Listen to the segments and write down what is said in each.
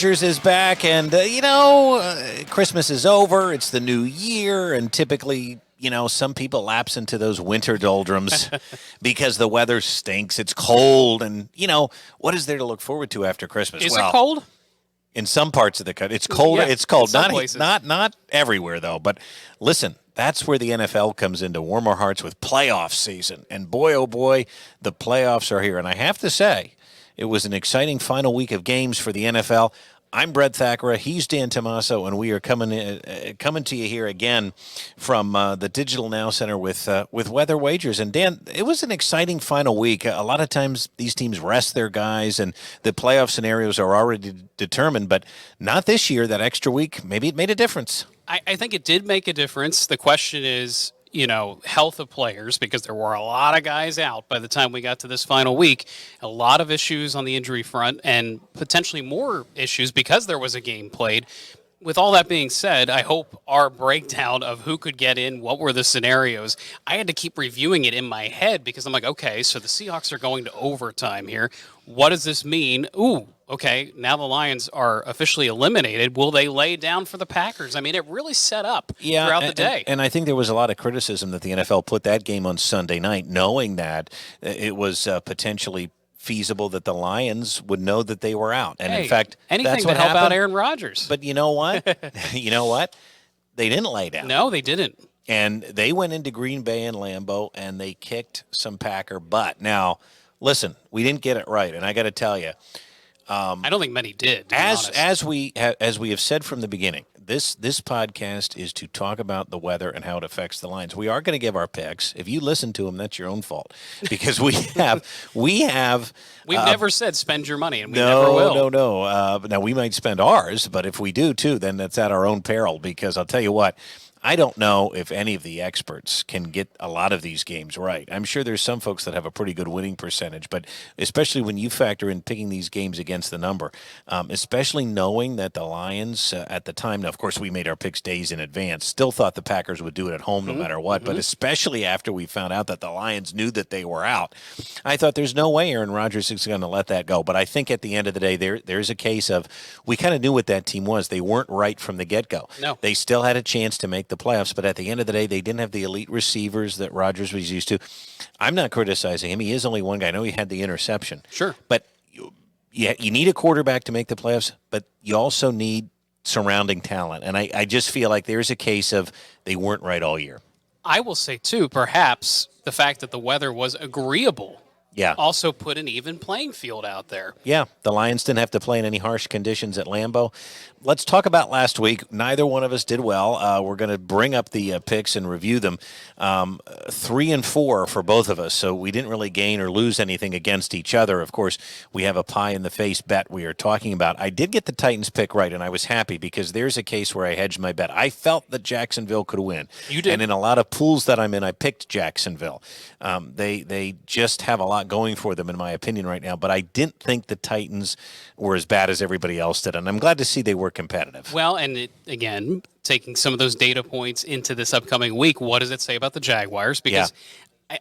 Rodgers is back, and, Christmas is over. It's the new year, and typically, some people lapse into those winter doldrums because the weather stinks. It's cold, and, what is there to look forward to after Christmas? Is it cold? In some parts of the country. It's cold. Yeah, it's cold. places. Not everywhere, though. But listen, that's where the NFL comes into warmer hearts with playoff season. And boy, oh boy, the playoffs are here. And I have to say, it was an exciting final week of games for the NFL. I'm Brett Thackeray. He's Dan Tomaso, and we are coming to you here again from the Digital Now Center with Weather Wagers. And Dan, it was an exciting final week. A lot of times these teams rest their guys, and the playoff scenarios are already determined. But not this year. That extra week, maybe it made a difference. I think it did make a difference. The question is, health of players, because there were a lot of guys out by the time we got to this final week. A lot of issues on the injury front and potentially more issues because there was a game played. With all that being said, I hope our breakdown of who could get in, what were the scenarios, I had to keep reviewing it in my head because I'm like, okay, so the Seahawks are going to overtime here. What does this mean? Ooh, okay, now the Lions are officially eliminated. Will they lay down for the Packers? I mean, it really set up throughout the day. And I think there was a lot of criticism that the NFL put that game on Sunday night, knowing that it was potentially feasible that the Lions would know that they were out. And in fact, anything that's what to help happened. out Aaron Rodgers. But you know what? They didn't lay down. No, they didn't. And they went into Green Bay and Lambeau, and they kicked some Packer butt. Now, listen, we didn't get it right, and I got to tell you, I don't think many did. As we have said from the beginning, this podcast is to talk about the weather and how it affects the Lions. We are going to give our picks. If you listen to them, that's your own fault, because we've never said spend your money, and we never will. No. Now we might spend ours, but if we do too, then that's at our own peril. Because I'll tell you what. I don't know if any of the experts can get a lot of these games right. I'm sure there's some folks that have a pretty good winning percentage, but especially when you factor in picking these games against the number, especially knowing that the Lions at the time, now, of course, we made our picks days in advance, still thought the Packers would do it at home no matter what, but especially after we found out that the Lions knew that they were out, I thought there's no way Aaron Rodgers is going to let that go. But I think at the end of the day, there's a case of we kind of knew what that team was. They weren't right from the get-go. No. They still had a chance to make the playoffs, but at the end of the day, they didn't have the elite receivers that Rodgers was used to. I'm not criticizing him. He is only one guy. I know he had the interception. Sure. But you need a quarterback to make the playoffs, but you also need surrounding talent. And I just feel like there's a case of they weren't right all year. I will say, too, perhaps the fact that the weather was agreeable also put an even playing field out there. Yeah, the Lions didn't have to play in any harsh conditions at Lambeau. Let's talk about last week. Neither one of us did well. We're going to bring up the picks and review them. 3-4 for both of us, so we didn't really gain or lose anything against each other. Of course, we have a pie-in-the-face bet we are talking about. I did get the Titans pick right, and I was happy because there's a case where I hedged my bet. I felt that Jacksonville could win. You did. And in a lot of pools that I'm in, I picked Jacksonville. They just have a lot going for them, in my opinion, right now. But I didn't think the Titans were as bad as everybody else did, and I'm glad to see they were competitive. Well, and again, taking some of those data points into this upcoming week, what does it say about the Jaguars? Because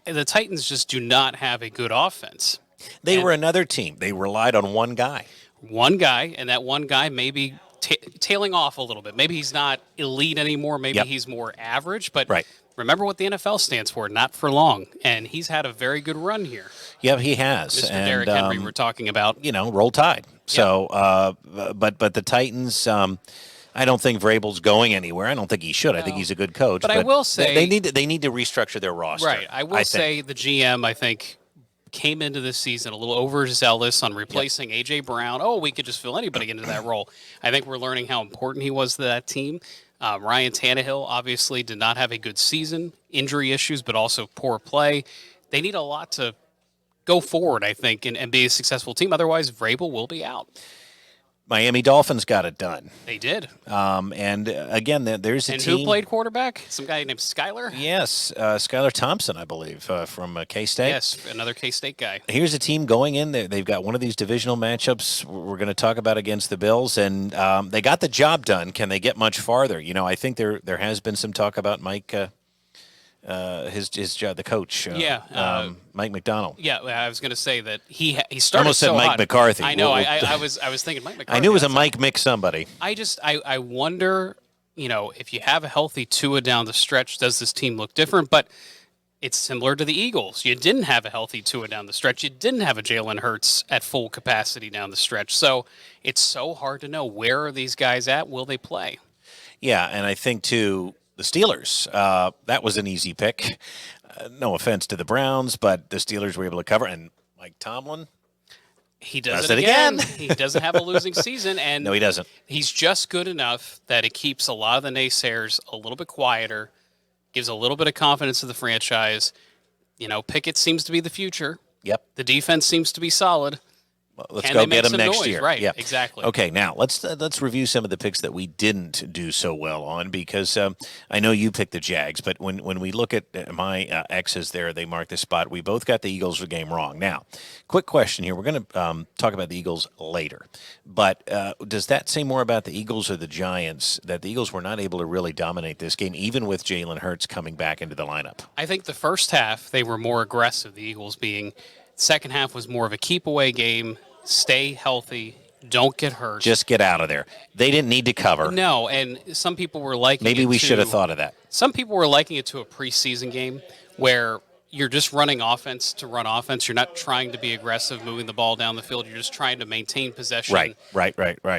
the Titans just do not have a good offense. They were another team. They relied on one guy. One guy, and that one guy maybe tailing off a little bit. Maybe he's not elite anymore. Maybe he's more average. But remember what the NFL stands for, not for long. And he's had a very good run here. Yeah, he has. Mr. Derrick Henry we're talking about. Roll Tide. So, but the Titans, I don't think Vrabel's going anywhere. I don't think he should. I think he's a good coach. But I will say they need to restructure their roster. Right. I will say the GM, I think, came into this season a little overzealous on replacing A.J. Brown. Oh, we could just fill anybody into that role. I think we're learning how important he was to that team. Ryan Tannehill obviously did not have a good season, injury issues, but also poor play. They need a lot to go forward, I think, and be a successful team. Otherwise, Vrabel will be out. Miami Dolphins got it done. They did. And again, there's a team. And who played quarterback? Some guy named Skyler? Yes, Skyler Thompson, I believe, from K-State. Yes, another K-State guy. Here's a team going in. They've got one of these divisional matchups we're going to talk about against the Bills, and they got the job done. Can they get much farther? I think there has been some talk about Mike his job, the coach, Mike McDonald. Yeah, I was going to say that he I started almost said so Mike hot. McCarthy. I know. I was thinking Mike McCarthy. I knew it was a That's Mike Mick somebody. I wonder, if you have a healthy Tua down the stretch, does this team look different? But it's similar to the Eagles. You didn't have a healthy Tua down the stretch. You didn't have a Jalen Hurts at full capacity down the stretch. So it's so hard to know, where are these guys at? Will they play? Yeah, and I think, too, the Steelers, that was an easy pick. No offense to the Browns, but the Steelers were able to cover. And Mike Tomlin, He does Does it it again. again. He doesn't have a losing season, and no, he doesn't. he's just good enough that it keeps a lot of the naysayers a little bit quieter, gives a little bit of confidence to the franchise. Pickett seems to be the future. Yep. The defense seems to be solid. Well, let's Can go they make get him some next noise? year. Right, Yeah. exactly. Okay, now let's review some of the picks that we didn't do so well on, because I know you picked the Jags, but when we look at my X's there, they mark the spot. We both got the Eagles game wrong. Now, quick question here. We're going to talk about the Eagles later, but does that say more about the Eagles or the Giants, that the Eagles were not able to really dominate this game, even with Jalen Hurts coming back into the lineup? I think the first half they were more aggressive, the Eagles being. Second half was more of a keep away game. Stay healthy. Don't get hurt. Just get out of there. They didn't need to cover. No, and some people were liking Maybe it we to- should have thought of that. Some people were liking it to a preseason game where you're just running offense to run offense. You're not trying to be aggressive, moving the ball down the field. You're just trying to maintain possession. Right.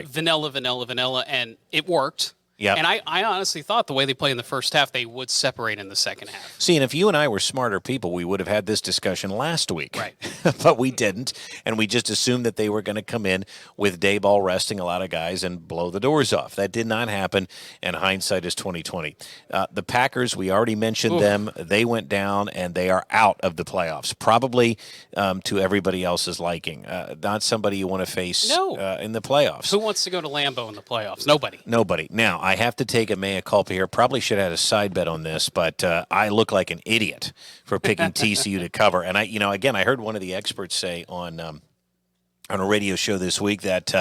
Vanilla, and it worked. Yep. And I honestly thought the way they played in the first half, they would separate in the second half. See, and if you and I were smarter people, we would have had this discussion last week. Right. But we didn't, and we just assumed that they were going to come in with day ball resting a lot of guys and blow the doors off. That did not happen, and hindsight is 2020. The Packers, we already mentioned them. They went down, and they are out of the playoffs, probably to everybody else's liking. Not somebody you want to face in the playoffs. Who wants to go to Lambeau in the playoffs? Nobody. Now, I have to take a mea culpa here. Probably should have had a side bet on this, but I look like an idiot for picking TCU to cover. And again, I heard one of the experts say on a radio show this week that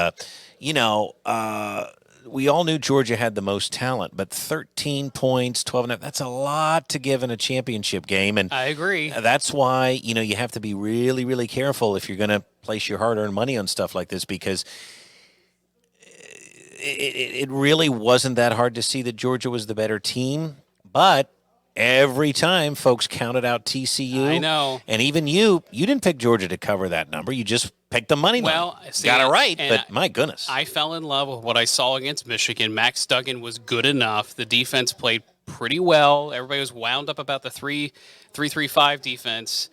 we all knew Georgia had the most talent, but 13 points, 12 that's a lot to give in a championship game. And I agree. That's why you have to be really, really careful if you're going to place your hard-earned money on stuff like this, because it really wasn't that hard to see that Georgia was the better team, but every time folks counted out TCU. I know. And even you didn't pick Georgia to cover that number. You just picked the money number. Well, see, got it right, and but my goodness. I fell in love with what I saw against Michigan. Max Duggan was good enough. The defense played pretty well. Everybody was wound up about the 3-3-5 defense.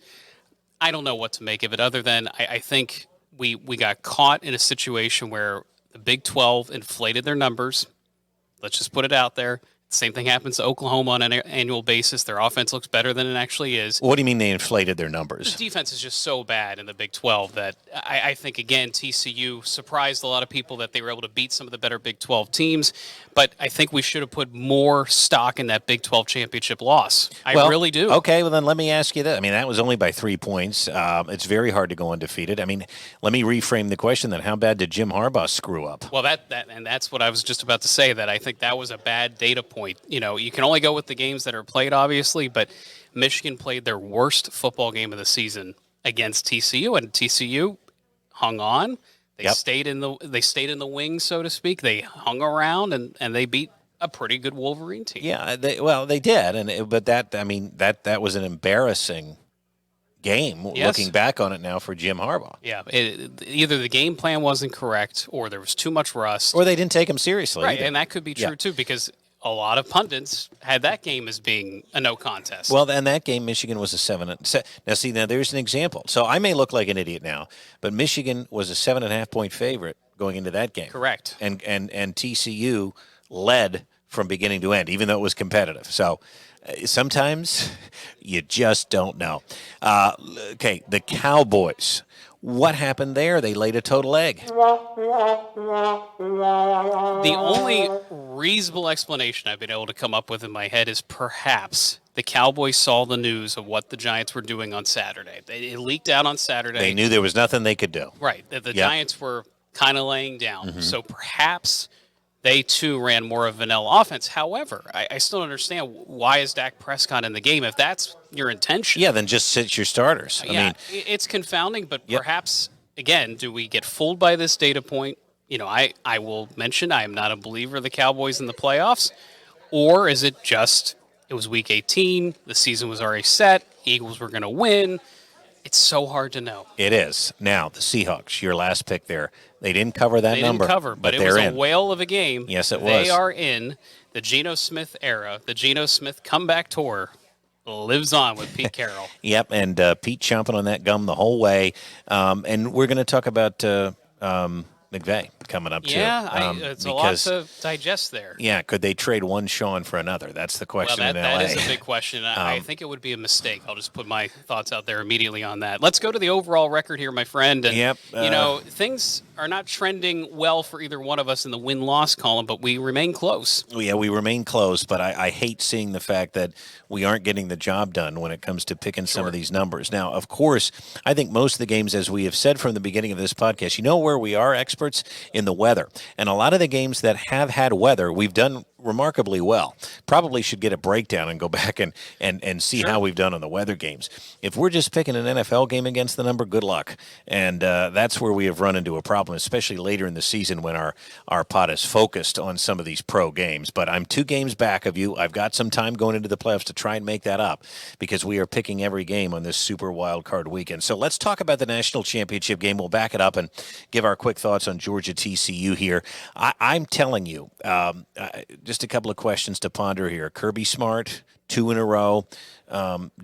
I don't know what to make of it, other than I think we got caught in a situation where the Big 12 inflated their numbers. Let's just put it out there. Same thing happens to Oklahoma on an annual basis. Their offense looks better than it actually is. What do you mean they inflated their numbers? The defense is just so bad in the Big 12 that I think, again, TCU surprised a lot of people that they were able to beat some of the better Big 12 teams. But I think we should have put more stock in that Big 12 championship loss. I really do. Okay, well, then let me ask you that. I mean, that was only by 3 points. It's very hard to go undefeated. I mean, let me reframe the question then. How bad did Jim Harbaugh screw up? Well, that's what I was just about to say, that I think that was a bad data point. You can only go with the games that are played, obviously, but Michigan played their worst football game of the season against TCU, and TCU hung on. They stayed in the wings, so to speak. They hung around and they beat a pretty good Wolverine team. Yeah, they did, but that was an embarrassing game. Looking back on it now for Jim Harbaugh. Yeah, either the game plan wasn't correct, or there was too much rust, or they didn't take him seriously. Right, either. and that could be true too, because a lot of pundits had that game as being a no contest. Well, and that game, Michigan was a 7. Now there's an example. So I may look like an idiot now, but Michigan was a 7.5 point favorite going into that game. Correct. And TCU led from beginning to end, even though it was competitive. So sometimes you just don't know. Okay, the Cowboys. What happened there? They laid a total egg. The only reasonable explanation I've been able to come up with in my head is perhaps the Cowboys saw the news of what the Giants were doing on Saturday. It leaked out on Saturday. They knew there was nothing they could do. Right. That the Giants were kind of laying down. Mm-hmm. So perhaps they too ran more of vanilla offense. However, I still don't understand, why is Dak Prescott in the game if that's your intention? Yeah, then just sit your starters. I Yeah, mean, it's confounding, but yep. perhaps, again, do we get fooled by this data point? I will mention I am not a believer of the Cowboys in the playoffs, or is it just it was week 18, the season was already set, Eagles were going to win? It's so hard to know. It is. Now, the Seahawks, your last pick there, they didn't cover that They number. didn't cover, but it they're was in. a whale of a game. Yes, it was. They are in the Geno Smith era. The Geno Smith comeback tour lives on with Pete Carroll. Yep, and Pete chomping on that gum the whole way. And we're going to talk about McVay coming up, Yeah, too. it's a lot to digest there. Yeah, could they trade one Sean for another? That's the question Well, in that L.A. is a big question. I think it would be a mistake. I'll just put my thoughts out there immediately on that. Let's go to the overall record here, my friend. And, Yep, things are not trending well for either one of us in the win-loss column, but we remain close. Yeah, we remain close, but I hate seeing the fact that we aren't getting the job done when it comes to picking some of these numbers. Now, of course, I think most of the games, as we have said from the beginning of this podcast, you know where we are experts? In the weather. And a lot of the games that have had weather, we've done remarkably well. Probably should get a breakdown and go back and see how we've done on the weather games. If we're just picking an NFL game against the number, good luck. And that's where we have run into a problem, especially later in the season when our pot is focused on some of these pro games. But I'm 2 games back of you. I've got some time going into the playoffs to try and make that up because we are picking every game on this super wild card weekend. So let's talk about the national championship game. We'll back it up and give our quick thoughts on Georgia TCU here. I'm telling you, just a couple of questions to ponder here. Kirby Smart, 2 in a row,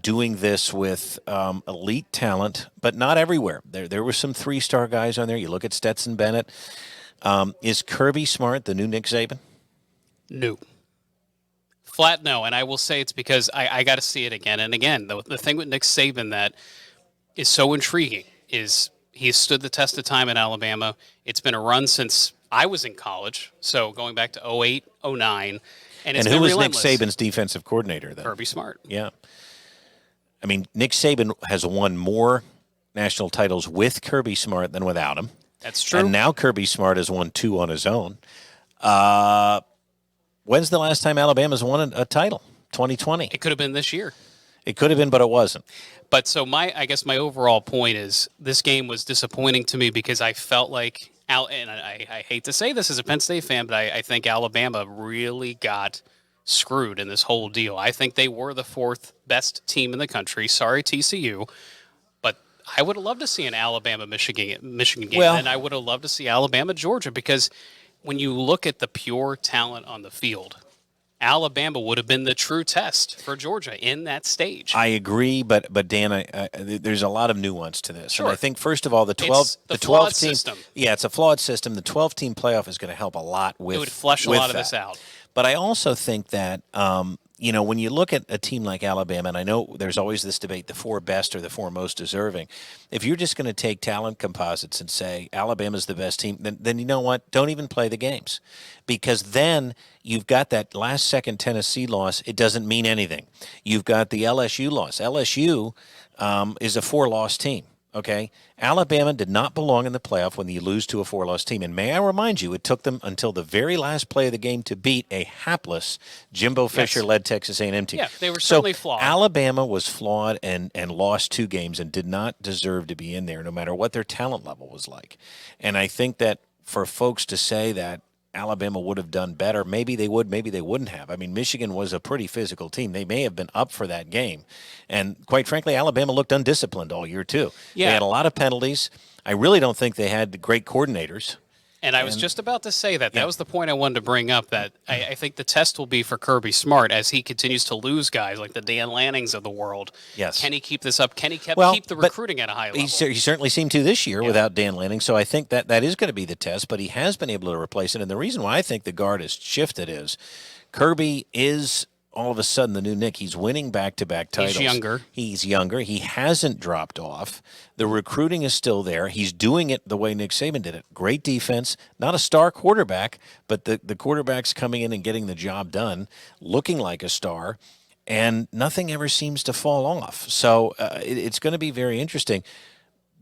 doing this with elite talent, but not everywhere. There were some 3-star guys on there. You look at Stetson Bennett. Is Kirby Smart the new Nick Saban? No. Flat no. And I will say it's because I got to see it again and again. The thing with Nick Saban that is so intriguing is he's stood the test of time in Alabama. It's been a run since I was in college, so going back to 08, 09. And who was relentless. Nick Saban's defensive coordinator then? Kirby Smart. Yeah. I mean, Nick Saban has won more national titles with Kirby Smart than without him. That's true. And now Kirby Smart has won 2 on his own. When's the last time Alabama's won a title? 2020. It could have been this year. It could have been, but it wasn't. But so I guess my overall point is this game was disappointing to me because I felt like and I hate to say this as a Penn State fan, but I think Alabama really got screwed in this whole deal. I think they were the 4th best team in the country. Sorry, TCU. But I would have loved to see an Alabama-Michigan game, and I would have loved to see Alabama-Georgia because when you look at the pure talent on the field, Alabama would have been the true test for Georgia in that stage. I agree, but Dan, there's a lot of nuance to this. Sure. And I think first of all, the 12 team system. Yeah, it's a flawed system. The 12-team playoff is going to help a lot with. It would flesh a lot of this out. But I also think that when you look at a team like Alabama, and I know there's always this debate, the 4 best or the 4 most deserving. If you're just going to take talent composites and say Alabama's the best team, then you know what? Don't even play the games. Because then you've got that last-second Tennessee loss. It doesn't mean anything. You've got the LSU loss. LSU is a 4-loss team. Okay, Alabama did not belong in the playoff when you lose to a 4-loss team. And may I remind you, it took them until the very last play of the game to beat a hapless Jimbo Fisher-led Texas A&M team. Yeah, they were certainly flawed. Alabama was flawed and lost 2 games and did not deserve to be in there, no matter what their talent level was like. And I think that for folks to say that Alabama would have done better, maybe they would, maybe they wouldn't have. I mean, Michigan was a pretty physical team. They may have been up for that game. And quite frankly, Alabama looked undisciplined all year, too. Yeah. They had a lot of penalties. I really don't think they had great coordinators. And I was just about to say that. That was the point I wanted to bring up, that I think the test will be for Kirby Smart as he continues to lose guys like the Dan Lannings of the world. Yes. Can he keep this up? Can he keep the recruiting at a high level? He certainly seemed to this year without Dan Lanning. So I think that is going to be the test, but he has been able to replace it. And the reason why I think the guard has shifted is Kirby is all of a sudden the new Nick. He's winning back-to-back titles. He's younger. He hasn't dropped off. The recruiting is still there. He's doing it the way Nick Saban did it. Great defense. Not a star quarterback, but the quarterback's coming in and getting the job done, looking like a star, and nothing ever seems to fall off. So it's going to be very interesting.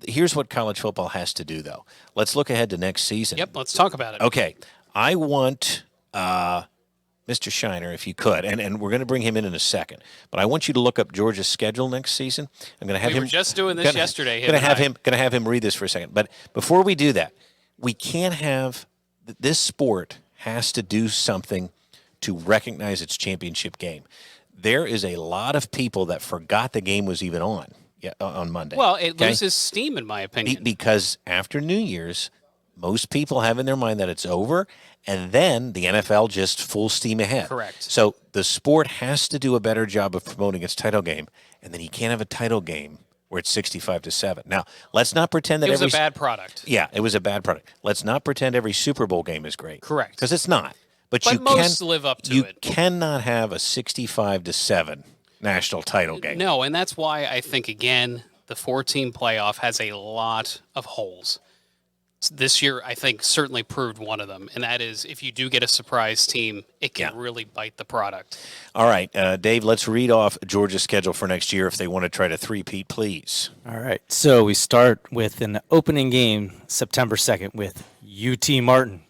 Here's what college football has to do, though. Let's look ahead to next season. Yep, let's talk about it. Okay. I want Mr. Shiner, if you could, and we're going to bring him in a second, but I want you to look up Georgia's schedule next season. I'm going to have We him. were just doing this yesterday. Going to have him read this for a second. But before we do that, we can't have this sport has to do something to recognize its championship game. There is a lot of people that forgot the game was even on Monday. Well, it loses steam, in my opinion. Because after New Year's, most people have in their mind that it's over, and then the NFL just full steam ahead. Correct. So the sport has to do a better job of promoting its title game, and then you can't have a title game where it's 65-7. Now, let's not pretend that it was a bad product. Yeah, it was a bad product. Let's not pretend every Super Bowl game is great. Correct. Because it's not. But you most live up to it. You cannot have a 65-7 national title game. No, and that's why I think, again, the 4-team playoff has a lot of holes. This year, I think, certainly proved one of them, and that is if you do get a surprise team, it can really bite the product. All right, Dave, let's read off Georgia's schedule for next year if they want to try to three-peat, please. All right, so we start with an opening game September 2nd with UT Martin.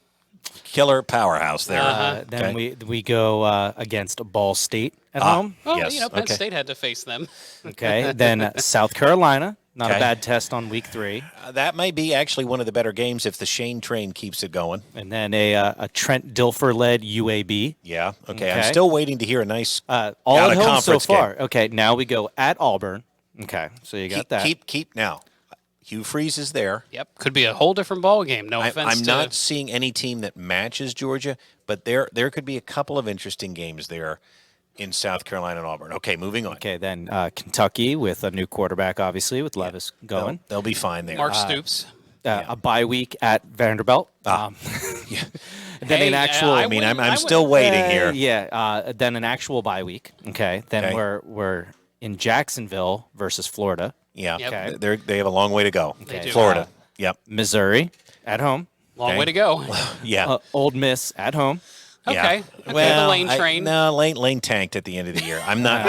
Killer powerhouse there. Then we go against Ball State at home. Well, Yes, Penn State had to face them. Okay, then South Carolina. Not Okay. a bad test on week 3. That may be actually one of the better games if the Shane train keeps it going. And then a Trent Dilfer-led UAB. Yeah, okay. I'm Okay. still waiting to hear a nice All at home so out-of-conference game. far. Okay, now we go at Auburn. Okay, so you got that. Keep now. Hugh Freeze is there. Yep, could be a whole different ball game. No offense I'm to not seeing any team that matches Georgia, but there could be a couple of interesting games there in South Carolina and Auburn. Okay, moving on. Okay, then Kentucky with a new quarterback, obviously, with Levis going. They'll be fine there. Mark Stoops. A bye week at Vanderbilt. Yeah. And then Hey, an actual. I mean, I'm still waiting here. Yeah. Then an actual bye week. Okay. Then Okay. we're in Jacksonville versus Florida. Yeah, Yep. they have a long way to go. They do. Florida. Yep. Missouri at home. Long Okay. way to go. Yeah. Old Miss at home. Okay. Yeah. Okay, Well, the Lane train. Lane tanked at the end of the year. I'm not.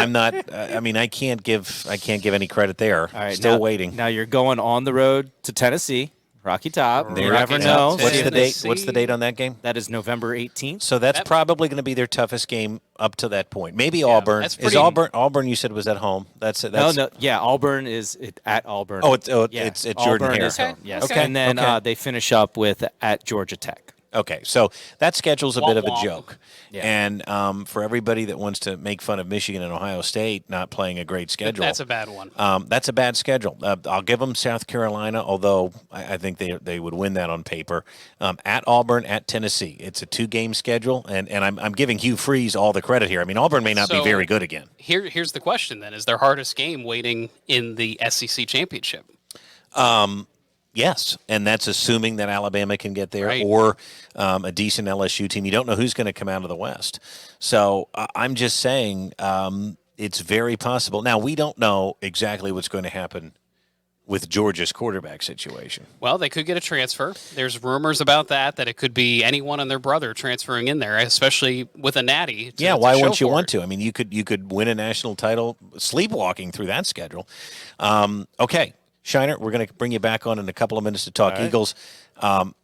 I mean, I can't give any credit there. All right. Still now, waiting. Now you're going on the road to Tennessee. Rocky Top. You never know. What's See the if date? they What's the see- date on that game? That is November 18th. So that's That- probably going to be their toughest game up to that point. Maybe Auburn. that's Is pretty- Auburn? You said was at home. That's No. Yeah, Auburn is at Auburn. Yeah, it's at Jordan Auburn Hare. is home. Yes. Okay. And then Okay. they finish up with at Georgia Tech. Okay, so that schedule's a bit of a Womp womp. joke. Yeah. And for everybody that wants to make fun of Michigan and Ohio State not playing a great schedule, That's a bad one. that's a bad schedule. I'll give them South Carolina, although I think they would win that on paper. At Auburn, at Tennessee. It's a 2-game schedule, and I'm giving Hugh Freeze all the credit here. I mean, Auburn may not be So- very good again. Here's the question then. Is their hardest game waiting in the SEC championship? Yes, and that's assuming that Alabama can get there Right. or a decent LSU team. You don't know who's going to come out of the West. So I'm just saying it's very possible. Now, we don't know exactly what's going to happen with Georgia's quarterback situation. Well, they could get a transfer. There's rumors about that it could be anyone and their brother transferring in there, especially with a natty. Yeah, why wouldn't you want to? I mean, you could win a national title sleepwalking through that schedule. Okay, Shiner, we're going to bring you back on in a couple of minutes to talk Eagles.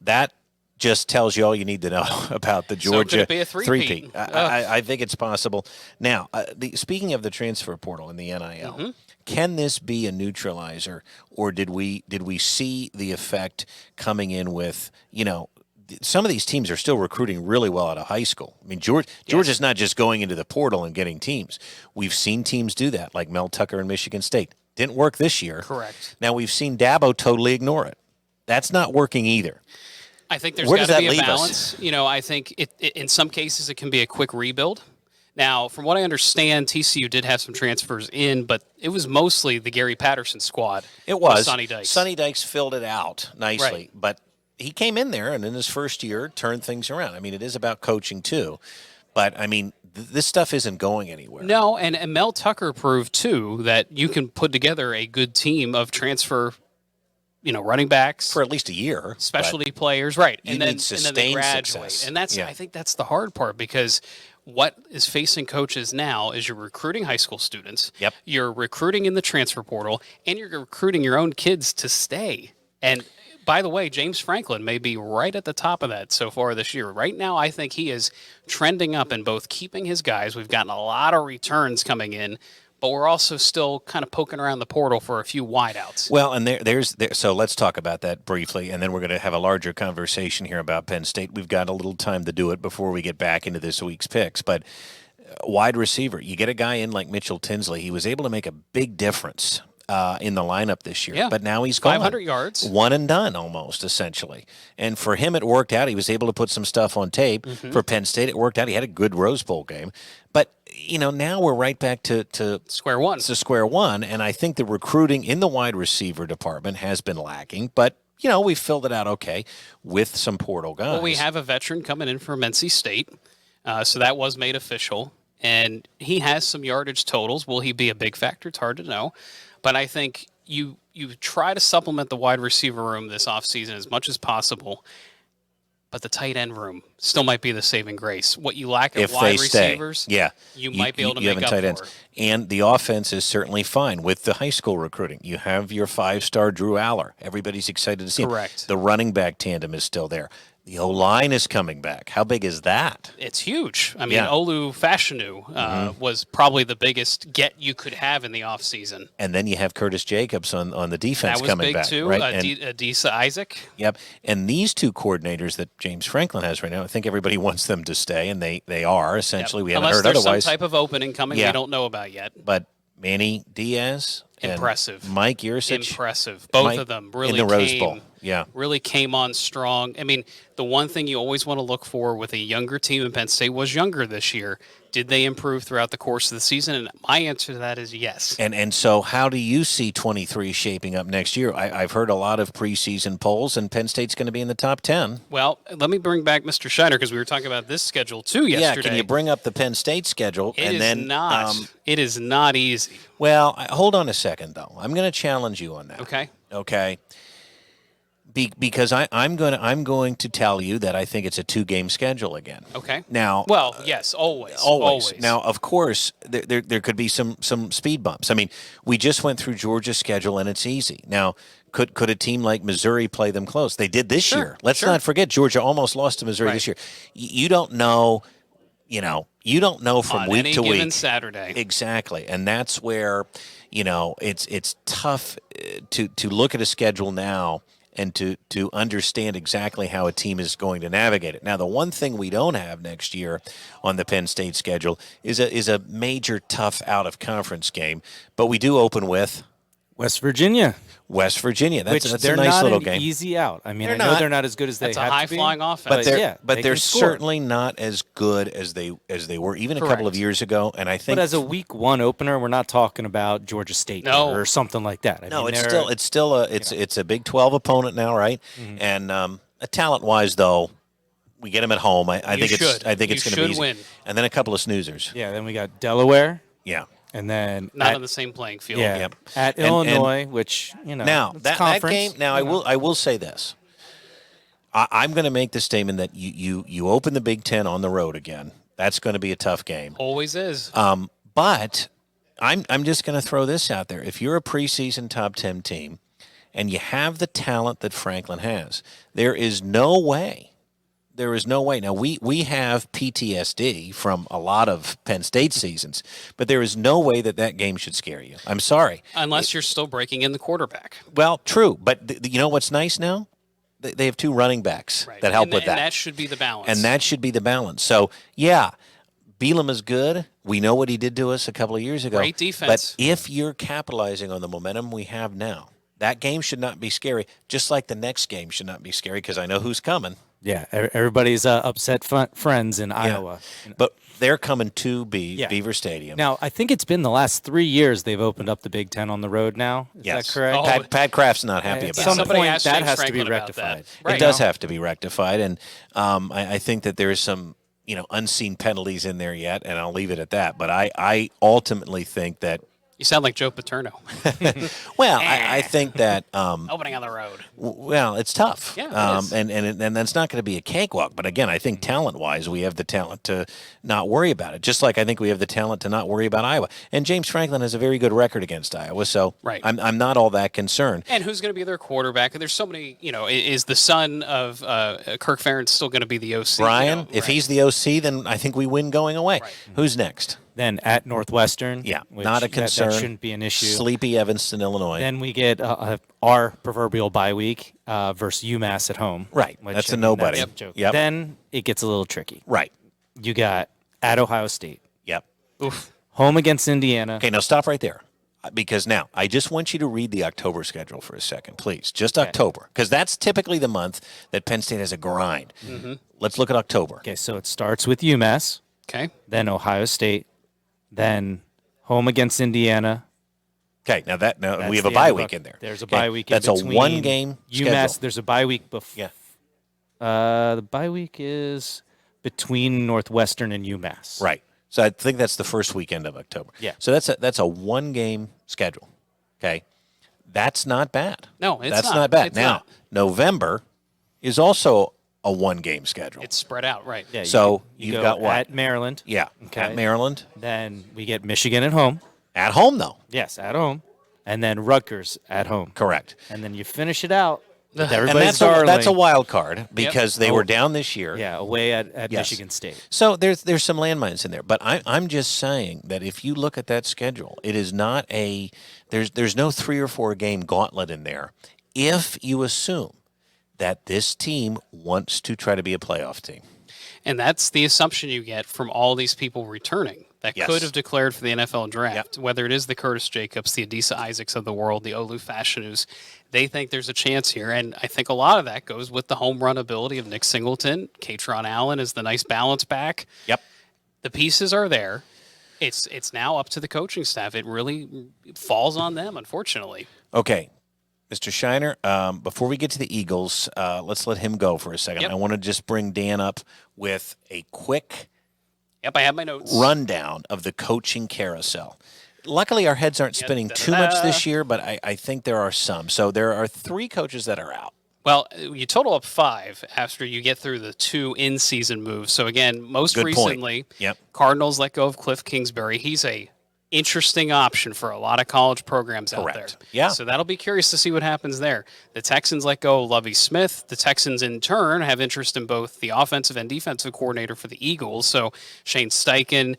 That just tells you all you need to know about the So could Georgia it be a three-peat? I think it's possible. Now, speaking of the transfer portal and the NIL, can this be a neutralizer, or did we see the effect coming in with some of these teams are still recruiting really well out of high school. I mean, Georgia's not just going into the portal and getting teams. We've seen teams do that, like Mel Tucker and Michigan State. Didn't work this year. Correct. Now we've seen Dabo totally ignore it. That's not working either. I think there's Where got does to be that a leave us? balance. I think it in some cases it can be a quick rebuild. Now, from what I understand, TCU did have some transfers in, but it was mostly the Gary Patterson squad. It was. with Sonny Dykes. Sonny Dykes filled it out nicely, Right. but he came in there and in his first year turned things around. I mean, it is about coaching too, but I mean, this stuff isn't going anywhere. No, and Mel Tucker proved too that you can put together a good team of transfer, running backs, For at least a year. specialty players, right? you And then need and then they sustained graduate, success. and that's Yeah. I think that's the hard part because what is facing coaches now is you're recruiting high school students. Yep. You're recruiting in the transfer portal, and you're recruiting your own kids to stay. And by the way, James Franklin may be right at the top of that so far this year. Right now, I think he is trending up in both keeping his guys. We've gotten a lot of returns coming in, but we're also still kind of poking around the portal for a few wideouts. Well, and so let's talk about that briefly, and then we're going to have a larger conversation here about Penn State. We've got a little time to do it before we get back into this week's picks, but wide receiver, you get a guy in like Mitchell Tinsley. He was able to make a big difference in the lineup this year, but now he's gone. 500 yards. One and done almost, essentially. And for him, it worked out. He was able to put some stuff on tape. For Penn State, it worked out. He had a good Rose Bowl game. But, now we're right back to square one. To square one, and I think the recruiting in the wide receiver department has been lacking, but we filled it out okay with some portal guys. Well, we have a veteran coming in from NC State, so that was made official, and he has some yardage totals. Will he be a big factor? It's hard to know, but I think you try to supplement the wide receiver room this offseason as much as possible, but the tight end room still might be the saving grace. What you lack at wide receivers, you might be able to make up tight for. Ends. And the offense is certainly fine with the high school recruiting. You have your 5-star Drew Aller. Everybody's excited to see him. Correct. The running back tandem is still there. The O-line is coming back. How big is that? It's huge. I mean, Olu Fashanu was probably the biggest get you could have in the offseason. And then you have Curtis Jacobs on the defense coming back. That was big, right? too. Adisa Isaac. Yep. And these two coordinators that James Franklin has right now, I think everybody wants them to stay, and they are. Essentially, we haven't heard otherwise. Unless there's some type of opening coming we don't know about yet. But Manny Diaz impressive. Mike Yursich. Impressive. Both of them really in the Rose Bowl. Yeah. Really came on strong. I mean, the one thing you always want to look for with a younger team, and Penn State was younger this year, did they improve throughout the course of the season? And my answer to that is yes. And so how do you see 23 shaping up next year? I've heard a lot of preseason polls, and Penn State's going to be in the top 10. Well, let me bring back Mr. Shiner, because we were talking about this schedule too yesterday. Yeah, can you bring up the Penn State schedule? It is not easy. Well, hold on a second, though. I'm going to challenge you on that. Okay. Because I'm going to tell you that I think it's a 2-game schedule again. Okay. Now, well, yes, always. Now, of course, there could be some speed bumps. I mean, we just went through Georgia's schedule, and it's easy. Now, could a team like Missouri play them close? They did this year. Let's not forget Georgia almost lost to Missouri this year. You don't know. You don't know from week to week. On any given Saturday. Exactly, and that's where it's tough to look at a schedule now and to understand exactly how a team is going to navigate it. Now, the one thing we don't have next year on the Penn State schedule is a major tough out-of-conference game, but we do open with West Virginia. That's they're a nice not little an game. easy out. I mean, I know they're not as good as they have to be. That's a high-flying offense. But they're certainly not as good as they were even a couple of years ago. And I think, but as a week 1 opener, we're not talking about Georgia State or something like that. I mean, it's a Big 12 opponent now, right? Mm-hmm. And talent-wise, though, we get them at home. I think it's going to be easy. Win. And then a couple of snoozers. Yeah. Then we got Delaware. Yeah. And then not on the same playing field. Yeah, at Illinois, which now that game. Now I will say this. I'm going to make the statement that you open the Big Ten on the road again. That's going to be a tough game. Always is. But I'm just going to throw this out there. If you're a preseason top 10 team and you have the talent that Franklin has, there is no way. Now, we have PTSD from a lot of Penn State seasons, but there is no way that game should scare you. I'm sorry. Unless you're still breaking in the quarterback. Well, true. But you know what's nice now? They have 2 running backs that help with that. And that should be the balance. So, yeah, Bielema is good. We know what he did to us a couple of years ago. Great defense. But if you're capitalizing on the momentum we have now, that game should not be scary, just like the next game should not be scary because I know who's coming. Yeah, everybody's upset friends in Iowa. But they're coming to Beaver Stadium. Now, I think it's been the last 3 years they've opened up the Big Ten on the road now. Is that correct? Pat Kraft's not happy about it. At some point, that has to be rectified. It does have to be rectified. And I think that there's some unseen penalties in there yet, and I'll leave it at that. But I ultimately think that You sound like Joe Paterno. Well, I think that Opening on the road. well, it's tough. Yeah, it is. And that's not going to be a cakewalk. But again, I think talent-wise, we have the talent to not worry about it. Just like I think we have the talent to not worry about Iowa. And James Franklin has a very good record against Iowa, so Right. I'm not all that concerned. And who's going to be their quarterback? There's so many, is the son of Kirk Ferentz still going to be the OC? Brian, if right. he's the OC, then I think we win going away. Right. Who's next? Then at Northwestern, Yeah, which not a that concern. shouldn't be an issue. Sleepy Evanston, Illinois. Then we get our proverbial bye week versus UMass at home. Right. which, That's I a mean, nobody. that's a joke. Yep. Then it gets a little tricky. Right. You got at Ohio State, Yep. Oof. home against Indiana. Okay, now stop right there. Because now, I just want you to read the October schedule for a second, please. Just October. Because that's typically the month that Penn State has a grind. Mm-hmm. Let's look at October. Okay, so it starts with UMass, Okay. then Ohio State, then home against Indiana. Okay, now That's we have a the bye end of week in there. There's a Okay, bye week in That's a between one-game UMass. schedule. There's a bye week before. Yeah. The bye week is between Northwestern and UMass. Right. So I think that's the first weekend of October. Yeah. So that's a one-game schedule. Okay. That's not bad. No, it's that's not. not bad. It's Now, not. November is also a one-game schedule. It's spread out, right? Yeah, So you you've go got what? at Maryland. Yeah. Okay. At Maryland. Then we get Michigan at home. At home, though. Yes, at home. And then Rutgers at home. Correct. And then you finish it out with And everybody's that's a darling. wild card because they Oh. were down this year. Yeah, away at Yes. Michigan State. So there's some landmines in there, but I'm just saying that if you look at that schedule, it is not there's no 3 or 4 game gauntlet in there. If you assume that this team wants to try to be a playoff team, And that's the assumption you get from all these people returning that Yes. could have declared for the NFL draft, whether it is the Curtis Jacobs, the Adisa Isaacs of the world, the Olu Fashionus. They think there's a chance here. And I think a lot of that goes with the home run ability of Nick Singleton. Katron Allen is the nice balance back. Yep. The pieces are there. It's now up to the coaching staff. It really falls on them, unfortunately. Okay, Mr. Shiner, before we get to the Eagles, let's let him go for a second. Yep. I want to just bring Dan up with a quick Yep, I have my notes. rundown of the coaching carousel. Luckily, our heads aren't spinning too much this year, but I think there are some. So there are 3 coaches that are out. Well, you total up 5 after you get through the 2 in-season moves. So again, most Good point. recently, Yep. Cardinals let go of Cliff Kingsbury. He's a interesting option for a lot of college programs out Correct. there. Yeah. So that'll be curious to see what happens there. The Texans let go of Lovie Smith. The Texans, in turn, have interest in both the offensive and defensive coordinator for the Eagles. So Shane Steichen,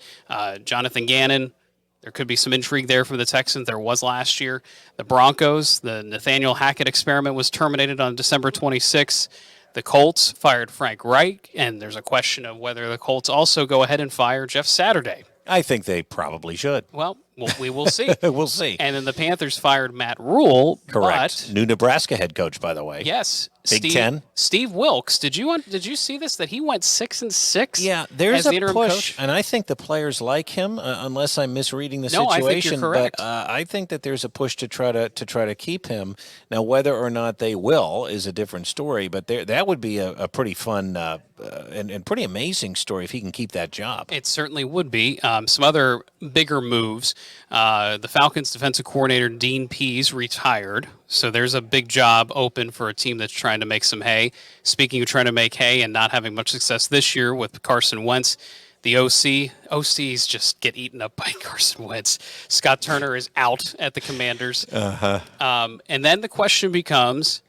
Jonathan Gannon. There could be some intrigue there for the Texans. There was last year. The Broncos, the Nathaniel Hackett experiment was terminated on December 26th. The Colts fired Frank Reich, and there's a question of whether the Colts also go ahead and fire Jeff Saturday. I think they probably should. Well, we will see. We'll see. And then the Panthers fired Matt Rule. Correct. But New Nebraska head coach, by the way. yes, Big Ten. Steve Wilkes. Did you see this? That he went 6-6. Yeah, there's as the a interim push, coach? and I think the players like him, unless I'm misreading the No, I think you're situation. correct. But I think that there's a push to try to keep him. Now, whether or not they will is a different story. But that would be a pretty fun and pretty amazing story if he can keep that job. It certainly would be. Some other bigger moves. The Falcons defensive coordinator, Dean Pease, retired. So there's a big job open for a team that's trying to make some hay. Speaking of trying to make hay and not having much success this year with Carson Wentz, the OCs just get eaten up by Carson Wentz. Scott Turner is out at the Commanders. And then the question becomes,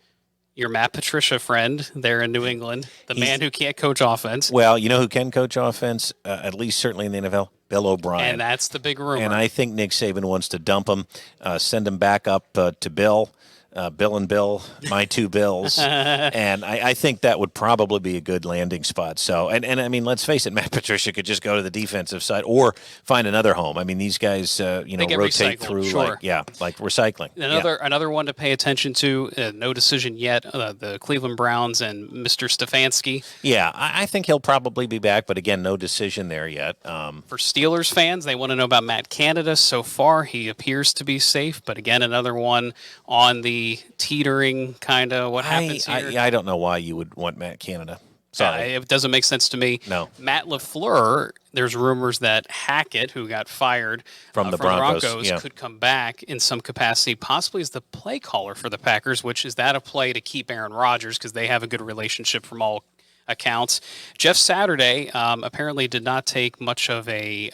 your Matt Patricia friend there in New England, the man who can't coach offense. Well, you know who can coach offense, at least certainly in the NFL? Bill O'Brien. And that's the big rumor. And I think Nick Saban wants to dump him, send him back up to Bill. Bill and Bill, my 2 Bills. And I think that would probably be a good landing spot. So, and I mean, let's face it, Matt Patricia could just go to the defensive side or find another home. I mean, these guys, get rotate recycled, through sure. like recycling. Another one to pay attention to, no decision yet, the Cleveland Browns and Mr. Stefanski. Yeah, I think he'll probably be back, but again, no decision there yet. For Steelers fans, they want to know about Matt Canada. So far, he appears to be safe, but again, another one on the teetering kind of what happens here. I don't know why you would want Matt Canada. Sorry. It doesn't make sense to me. No. Matt LaFleur, there's rumors that Hackett, who got fired From the Broncos, yeah. could come back in some capacity, possibly as the play caller for the Packers, which is that a play to keep Aaron Rodgers because they have a good relationship from all accounts. Jeff Saturday apparently did not take much of a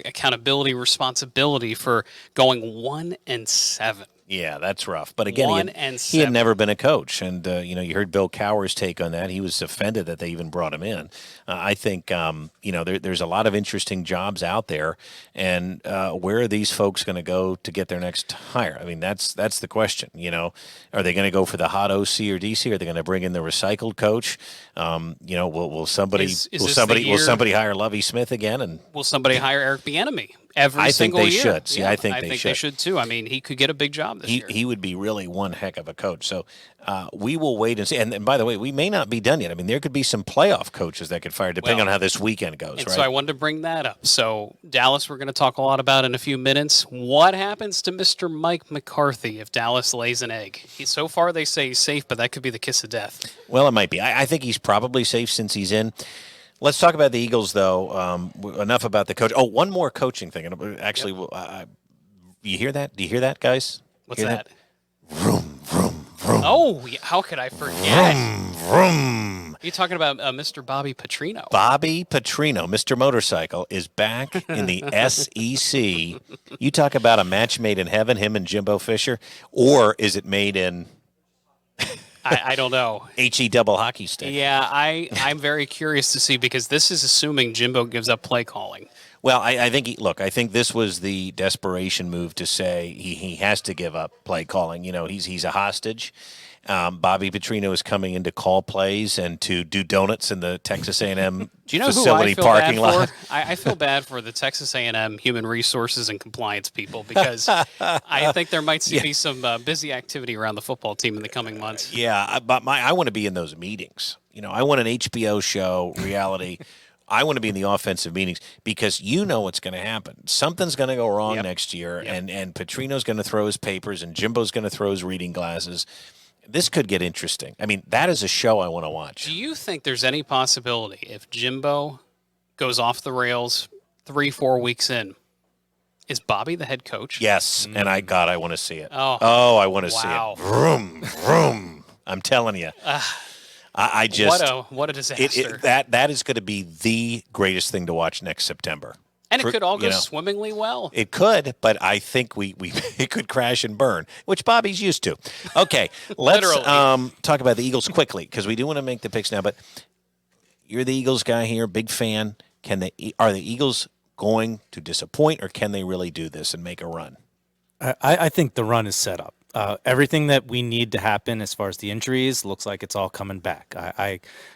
accountability responsibility for going 1-7. Yeah, that's rough. But again, 1-7. he had never been a coach. And, you heard Bill Cowher's take on that. He was offended that they even brought him in. I think, there's a lot of interesting jobs out there. And where are these folks going to go to get their next hire? I mean, that's the question. Are they going to go for the hot OC or DC? Are they going to bring in the recycled coach? Will somebody hire Lovie Smith again? And will somebody hire Eric Bieniemy? I think they year. should. See, yeah, I think they should too. I mean, he could get a big job this year. He would be really one heck of a coach. So we will wait and see. And by the way, we may not be done yet. I mean, there could be some playoff coaches that could fire, depending on how this weekend goes. And right? so I wanted to bring that up. So Dallas, we're going to talk a lot about in a few minutes. What happens to Mr. Mike McCarthy if Dallas lays an egg? So far, they say he's safe, but that could be the kiss of death. Well, it might be. I think he's probably safe since he's in. Let's talk about the Eagles, though. Enough about the coach. Oh, one more coaching thing. Actually, you hear that? Do you hear that, guys? What's that? Vroom, vroom, vroom. Oh, how could I forget? Vroom, vroom. You're talking about Mr. Bobby Petrino. Bobby Petrino, Mr. Motorcycle, is back in the SEC. You talk about a match made in heaven, him and Jimbo Fisher, or is it made in... I don't know. HE double hockey stick. Yeah, I'm very curious to see because this is assuming Jimbo gives up play calling. Well, I think I think this was the desperation move to say he has to give up play calling. He's a hostage. Bobby Petrino is coming in to call plays and to do donuts in the Texas A&M Do you know facility who I feel parking bad lot. For? I feel bad for the Texas A&M human resources and compliance people because I think there might be some busy activity around the football team in the coming months. Yeah, but I want to be in those meetings. I want an HBO show, reality. I want to be in the offensive meetings because what's going to happen. Something's going to go wrong next year, and Petrino's going to throw his papers, and Jimbo's going to throw his reading glasses. This could get interesting. I mean, that is a show I want to watch. Do you think there's any possibility if Jimbo goes off the rails 3-4 weeks in, is Bobby the head coach? Yes, and I want to see it. Oh, I want to see it. Vroom, vroom. I'm telling you. I just what a disaster. That is going to be the greatest thing to watch next September. And it could all go swimmingly well. It could, but I think we it could crash and burn, which Bobby's used to. Okay, let's talk about the Eagles quickly because we do want to make the picks now. But you're the Eagles guy here, big fan. Are the Eagles going to disappoint, or can they really do this and make a run? I think the run is set up. Everything that we need to happen as far as the injuries looks like it's all coming back.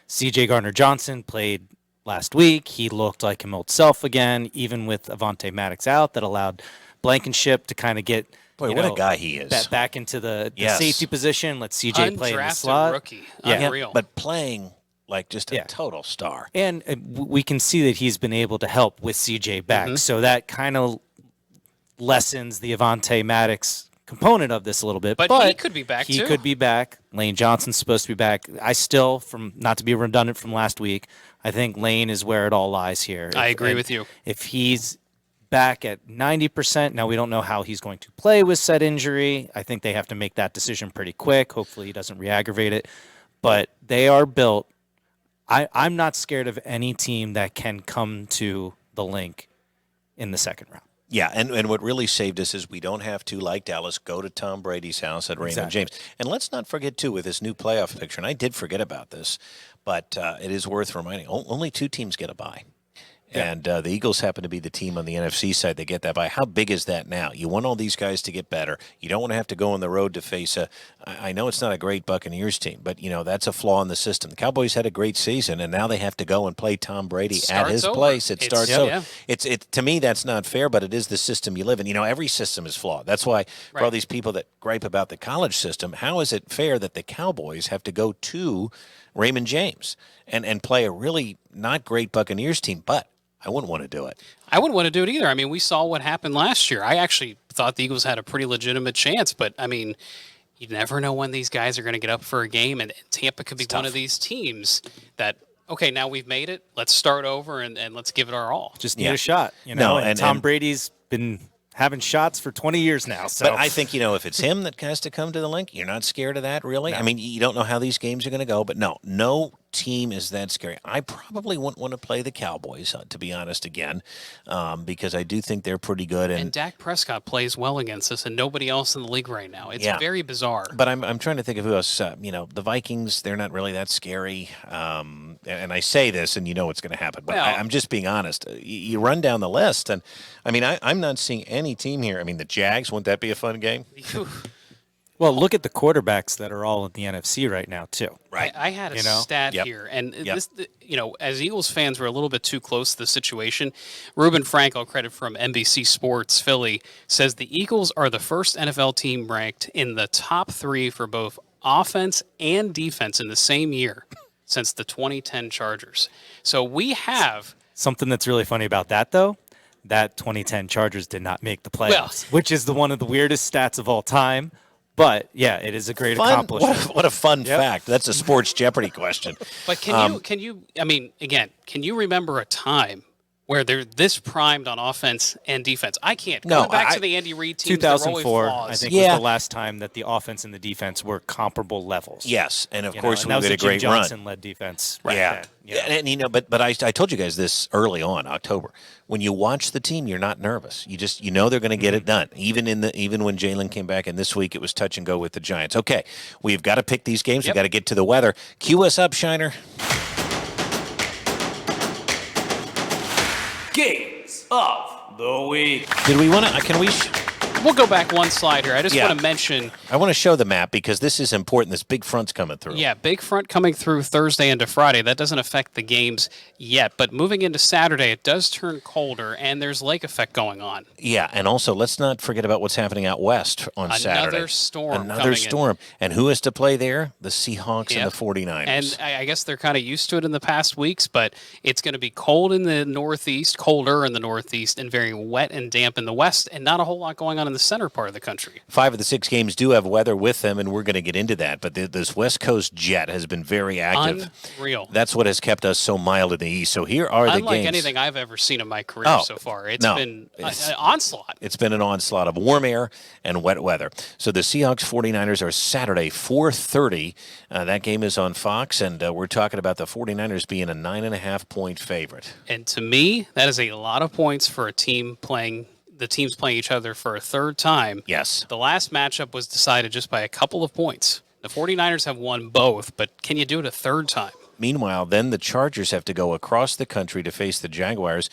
C.J. Gardner-Johnson played last week. He looked like his old self again, even with Avonte Maddox out. That allowed Blankenship to kind of get what a guy he is back into the safety position. Let C.J. play in the slot. Rookie. Yeah. Unreal. But playing like just a total star. And we can see that he's been able to help with C.J. back. So that kind of lessens the Avonte Maddox component of this a little bit. But he could be back, He could be back. Lane Johnson's supposed to be back. I still, not to be redundant from last week, I think Lane is where it all lies here. I agree with you. If he's back at 90%, now we don't know how he's going to play with said injury. I think they have to make that decision pretty quick. Hopefully he doesn't re-aggravate it. But they are built. I'm not scared of any team that can come to the Link in the second round. Yeah, and what really saved us is we don't have to, like Dallas, go to Tom Brady's house at Raymond James. And let's not forget, too, with this new playoff picture, and I did forget about this, but it is worth reminding, only 2 teams get a bye. Yeah. And the Eagles happen to be the team on the NFC side that get that bye. How big is that now? You want all these guys to get better. You don't want to have to go on the road to face I know it's not a great Buccaneers team, but, that's a flaw in the system. The Cowboys had a great season, and now they have to go and play Tom Brady at his place. It starts over. To me, that's not fair, but it is the system you live in. Every system is flawed. That's why for all these people that gripe about the college system, how is it fair that the Cowboys have to go to Raymond James and play a really not great Buccaneers team? But I wouldn't want to do it. I wouldn't want to do it either. I mean, we saw what happened last year. I actually thought the Eagles had a pretty legitimate chance, but, I mean, you never know when these guys are going to get up for a game, and Tampa could be one of these teams that okay, now we've made it. Let's start over and let's give it our all. Just need Yeah. a shot, No, and and- Tom and- Brady's been having shots for 20 years now. So But I think, if it's him that has to come to the link, you're not scared of that, really? I mean, you don't know how these games are going to go, but no team is that scary. I probably wouldn't want to play the Cowboys, to be honest, again, because I do think they're pretty good. And Dak Prescott plays well against us, and nobody else in the league right now. It's very bizarre. But I'm trying to think of who else. The Vikings, they're not really that scary. And I say this, and you know what's going to happen. But Well- I'm just being honest. You run down the list, and I mean, I'm not seeing any team here. I mean, the Jags, wouldn't that be a fun game? well, look at the quarterbacks that are all in the NFC right now too. Right. I had a You know? stat Yep. here, and Yep. this, as Eagles fans, we're a little bit too close to the situation. Ruben Frank, I'll credit from NBC Sports Philly, says the Eagles are the first NFL team ranked in the top 3 for both offense and defense in the same year since the 2010 Chargers. So we have. Something that's really funny about that, though, that 2010 Chargers did not make the playoffs, which is one of the weirdest stats of all time. But yeah, it is a great accomplishment. What a fun fact. That's a sports Jeopardy question. But can you? I mean, again, can you remember a time where they're this primed on offense and defense? I can't. No, Going back to the Andy Reid teams, 2004, there were always I think, flaws. Yeah. was the last time that the offense and the defense were comparable levels. Yes, and of You know, course and we that was did the a Jim great run. Johnson-led defense. Yeah. Then, And but I told you guys this early on, October. When you watch the team, you're not nervous. You just they're going to get it done. Even when Jalen came back, and this week it was touch and go with the Giants. Okay, we've got to pick these games. Yep. We've got to get to the weather. Cue us up, Shiner. Games of the week. Did we want to? Can we? We'll go back one slide here. I just Yeah. want to mention, I want to show the map because this is important. This big front's coming through. big front coming through Thursday into Friday. That doesn't affect the games yet, but moving into Saturday, it does turn colder, and there's lake effect going on. Yeah, and also let's not forget about what's happening out west on Saturday. Another storm Another coming in. storm. And who is to play there? The Seahawks and Yep. the 49ers. And I guess they're kind of used to it in the past weeks, but it's going to be cold in the Northeast, colder in the Northeast, and very wet and damp in the West, and not a whole lot going on in the center part of the country. 5 of the 6 games do have weather with them, and we're going to get into that. But this West Coast jet has been very active. Unreal. That's what has kept us so mild in the East. So here are the Unlike games. anything I've ever seen in my career Oh, so far. It's no, been it's- an onslaught. It's been an onslaught of warm air and wet weather. So the Seahawks 49ers are Saturday, 4:30. That game is on Fox, and we're talking about the 49ers being a 9.5-point favorite. And to me, that is a lot of points for a team playing. The teams playing each other for a third time. Yes. The last matchup was decided just by a couple of points. The 49ers have won both, but can you do it a third time? Meanwhile, then the Chargers have to go across the country to face the Jaguars.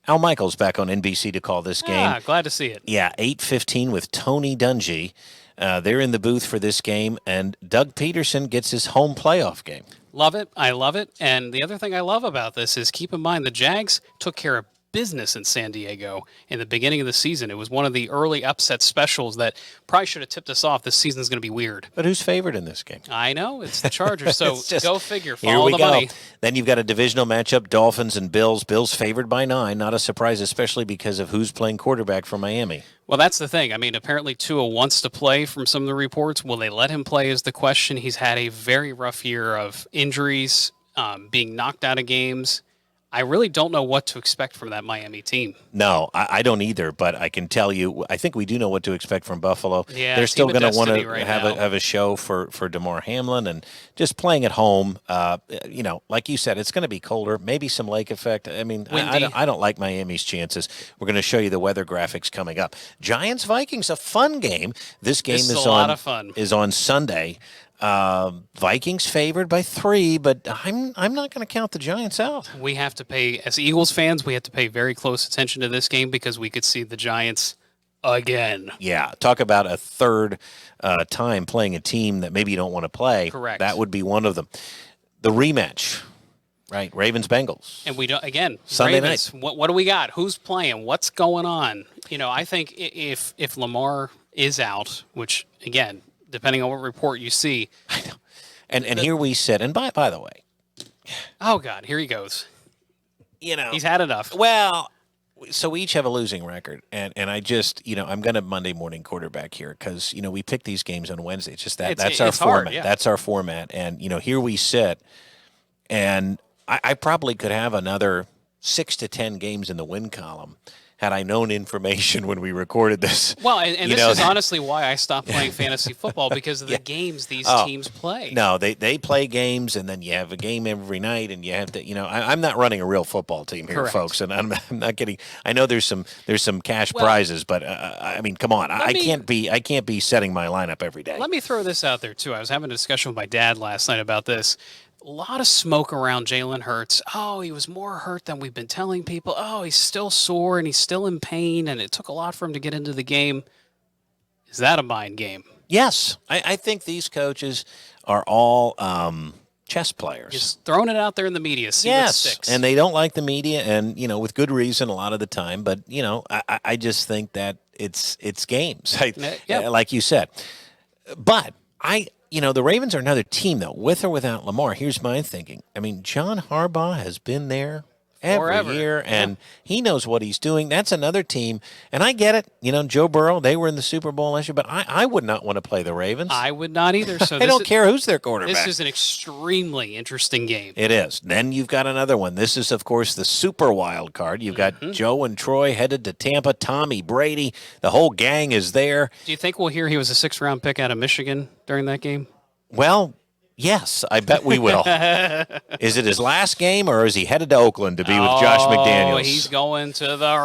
Al Michaels back on NBC to call this game. Ah, glad to see it. Yeah, 8:15 with Tony Dungy. They're in the booth for this game, and Doug Peterson gets his home playoff game. Love it. I love it. And the other thing I love about this is keep in mind the Jags took care of business in San Diego in the beginning of the season. It was one of the early upset specials that probably should have tipped us off. This season's going to be weird. But who's favored in this game? I know. It's the Chargers. So It's just- go figure. Here Follow we the go. money. Then you've got a divisional matchup, Dolphins and Bills. Bills favored by 9. Not a surprise, especially because of who's playing quarterback for Miami. Well, that's the thing. I mean, apparently Tua wants to play from some of the reports. Will they let him play is the question. He's had a very rough year of injuries, being knocked out of games. I really don't know what to expect from that Miami team. No, I don't either, but I can tell you, I think we do know what to expect from Buffalo. Yeah, They're still team of going to want to destiny right have now. have a show for DeMar Hamlin, and just playing at home, like you said, it's going to be colder, maybe some lake effect. I mean, Windy. I don't like Miami's chances. We're going to show you the weather graphics coming up. Giants-Vikings, a fun game. This game This is is a on lot of fun. is on Sunday. Vikings favored by 3, but I'm not going to count the Giants out. We have to pay, as Eagles fans, we have to pay very close attention to this game because we could see the Giants again. Yeah, talk about a third time playing a team that maybe you don't want to play. Correct. That would be one of them. The rematch, right? Ravens-Bengals. And we don't, again, Sunday Ravens, what do we got? Who's playing? What's going on? I think if Lamar is out, which, again, depending on what report you see. And here we sit. And by the way, Oh, God, here he goes. He's had enough. Well, so we each have a losing record, and I just I'm going to Monday morning quarterback here because we pick these games on Wednesday. It's just that's our it's hard, format. yeah. That's our format, and here we sit, and I probably could have another 6 to 10 games in the win column had I known information when we recorded this. Well, and You this know, is honestly why I stopped playing fantasy football, because of the games these teams play. No, they play games, and then you have a game every night, and you have to, I'm not running a real football team here, Correct. folks, and I'm not getting. I know there's some cash prizes, but I mean, come on, I can't be setting my lineup every day. Let me throw this out there too. I was having a discussion with my dad last night about this. A lot of smoke around Jalen Hurts. Oh, he was more hurt than we've been telling people. Oh, he's still sore and he's still in pain, and it took a lot for him to get into the game. Is that a mind game? Yes, I think these coaches are all chess players. Just throwing it out there in the media. See what sticks. And they don't like the media, and with good reason a lot of the time. But I just think that it's games, like you said. But the Ravens are another team, though, with or without Lamar. Here's my thinking. I mean, John Harbaugh has been there every year, and he knows what he's doing. That's another team, and I get it. Joe Burrow, they were in the Super Bowl last year, but I would not want to play the Ravens. I would not either. So I don't care who's their quarterback. This is an extremely interesting game. It is. Then you've got another one. This is, of course, the super wild card. You've got Joe and Troy headed to Tampa. Tommy Brady, the whole gang is there. Do you think we'll hear he was a 6th-round pick out of Michigan during that game? Well, yes, I bet we will. Is it his last game, or is he headed to Oakland to be with Josh McDaniels? He's going to the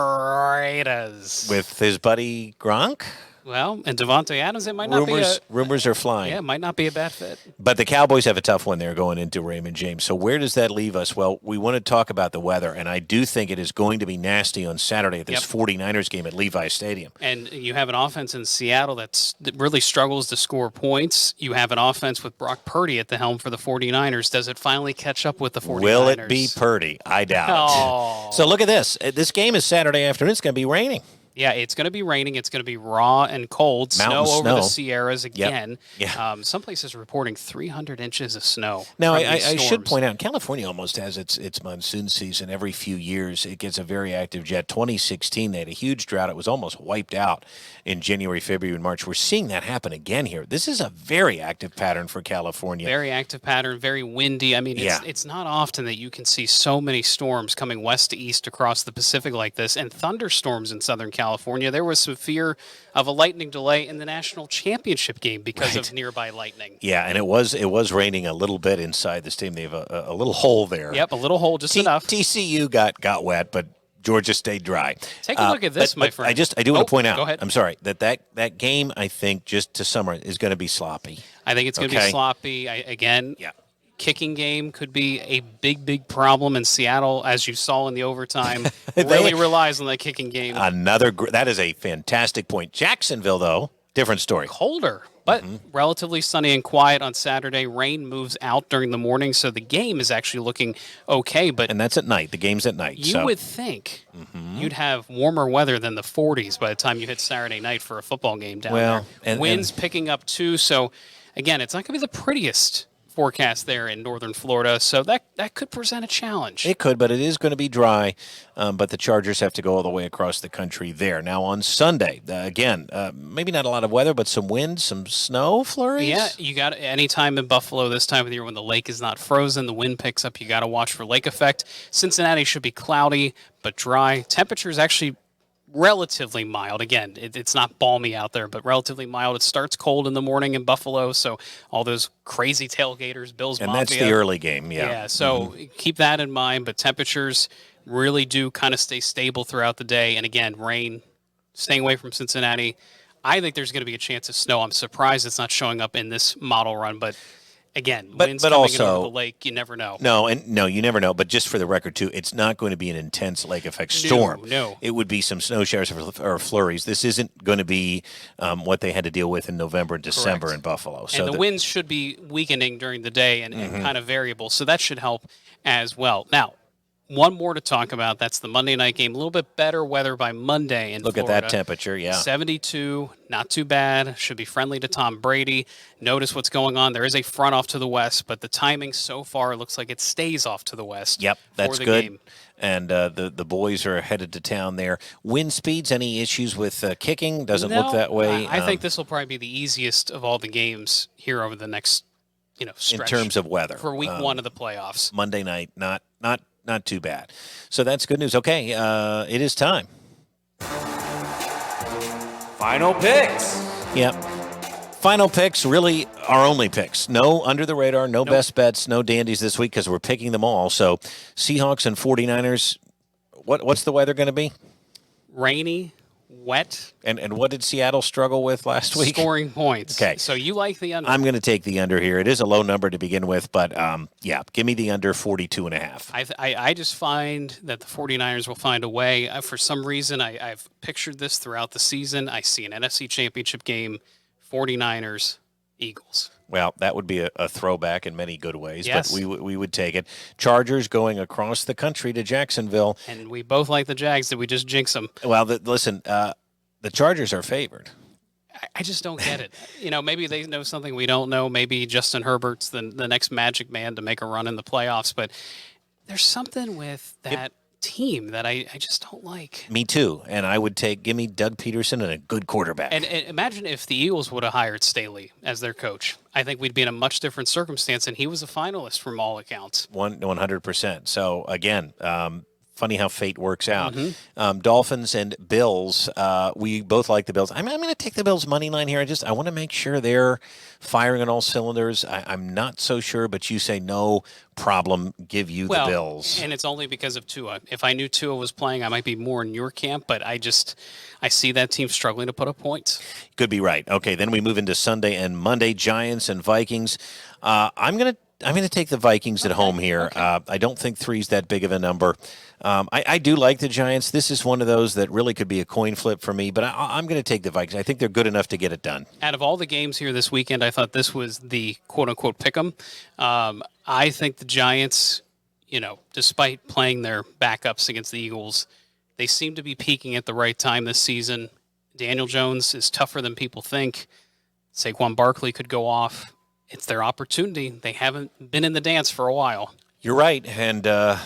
Raiders. With his buddy Gronk? Well, and Devontae Adams, it might not be Rumors are flying. Yeah, it might not be a bad fit. But the Cowboys have a tough one there going into Raymond James. So where does that leave us? Well, we want to talk about the weather, and I do think it is going to be nasty on Saturday at this 49ers game at Levi Stadium. And you have an offense in Seattle that really struggles to score points. You have an offense with Brock Purdy at the helm for the 49ers. Does it finally catch up with the 49ers? Will it be Purdy? I doubt it. So look at this. This game is Saturday afternoon. It's going to be raining. Yeah, it's going to be raining. It's going to be raw and cold. Mountain snow over snow. the Sierras again. Yep. Yeah. Some places are reporting 300 inches of snow. Now, I should point out, California almost has its monsoon season every few years. It gets a very active jet. 2016, they had a huge drought. It was almost wiped out in January, February, and March. We're seeing that happen again here. This is a very active pattern for California. Very active pattern, very windy. I mean, it's not often that you can see so many storms coming west to east across the Pacific like this, and thunderstorms in Southern California. There was some fear of a lightning delay in the national championship game because of nearby lightning. Yeah, and it was raining a little bit inside the stadium. They have a little hole there. Yep, a little hole, just enough. TCU got wet, but Georgia stayed dry. Take a look at this, my friend. I do want to point out. Go ahead. I'm sorry that game. I think, just to summarize, is going to be sloppy. I think it's going to be sloppy. Kicking game could be a big problem in Seattle, as you saw in the overtime. Really relies on that kicking game. That is a fantastic point. Jacksonville, though, different story. Colder, but relatively sunny and quiet on Saturday. Rain moves out during the morning, so the game is actually looking okay. And that's at night. The game's at night. You would think you'd have warmer weather than the 40s by the time you hit Saturday night for a football game down there. And winds picking up too. So, again, it's not going to be the prettiest forecast there in northern Florida, so that could present a challenge. It could, but it is going to be dry. But the Chargers have to go all the way across the country there. Now on Sunday, again, maybe not a lot of weather, but some wind, some snow flurries. Yeah, you got any time in Buffalo this time of the year when the lake is not frozen, the wind picks up. You got to watch for lake effect. Cincinnati should be cloudy but dry. Temperatures actually relatively mild. Again, it's not balmy out there, but relatively mild. It starts cold in the morning in Buffalo, so all those crazy tailgaters, Bills Mafia. And that's the early game, Yeah, so keep that in mind, but temperatures really do kind of stay stable throughout the day. And again, rain, staying away from Cincinnati. I think there's going to be a chance of snow. I'm surprised it's not showing up in this model run, but again, winds coming also, in over the lake, you never know. No, you never know. But just for the record, too, it's not going to be an intense lake effect storm. No. It would be some snow showers or flurries. This isn't going to be what they had to deal with in November and December in Buffalo. So and the winds should be weakening during the day and kind of variable, so that should help as well. Now, one more to talk about. That's the Monday night game. A little bit better weather by Monday in Florida. Look at that temperature, 72, not too bad. Should be friendly to Tom Brady. Notice what's going on. There is a front off to the west, but the timing so far looks like it stays off to the west. Yep, that's for the good. Game. And the boys are headed to town there. Wind speeds, any issues with kicking? Doesn't look that way. I think this will probably be the easiest of all the games here over the next in stretch terms of weather for week one of the playoffs. Monday night, not too bad. So that's good news. Okay, it is time. Final picks. Yep. Final picks, really our only picks. No under the radar, no best bets, no dandies this week because we're picking them all. So Seahawks and 49ers, what's the weather going to be? Rainy, wet. And what did Seattle struggle with last week? Scoring points. Okay. So you like the under. I'm going to take the under here. It is a low number to begin with, but give me the under 42.5. I just find that the 49ers will find a way. For some reason, I've pictured this throughout the season. I see an NFC Championship game, 49ers, Eagles. Well, that would be a throwback in many good ways, Yes. but we would take it. Chargers going across the country to Jacksonville. And we both like the Jags. Did we just jinx them? Well, listen, the Chargers are favored. I just don't get it. Maybe they know something we don't know. Maybe Justin Herbert's the next magic man to make a run in the playoffs. But there's something with that team that I just don't like. Me too. And I would give me Doug Peterson and a good quarterback. And imagine if the Eagles would have hired Staley as their coach. I think we'd be in a much different circumstance, and he was a finalist from all accounts. 100%. So, again, funny how fate works out. Dolphins and Bills, we both like the Bills. I'm going to take the Bills money line here. I want to make sure they're firing on all cylinders. I'm not so sure, but you say no problem, give you the Bills. And it's only because of Tua. If I knew Tua was playing, I might be more in your camp, but I see that team struggling to put up points. Could be right. Okay, then we move into Sunday and Monday, Giants and Vikings. I'm going to take the Vikings at home here. Okay. I don't think 3's that big of a number. I do like the Giants. This is one of those that really could be a coin flip for me, but I'm going to take the Vikings. I think they're good enough to get it done. Out of all the games here this weekend, I thought this was the quote-unquote pick'em. I think the Giants, despite playing their backups against the Eagles, they seem to be peaking at the right time this season. Daniel Jones is tougher than people think. Saquon Barkley could go off. It's their opportunity. They haven't been in the dance for a while. You're right, and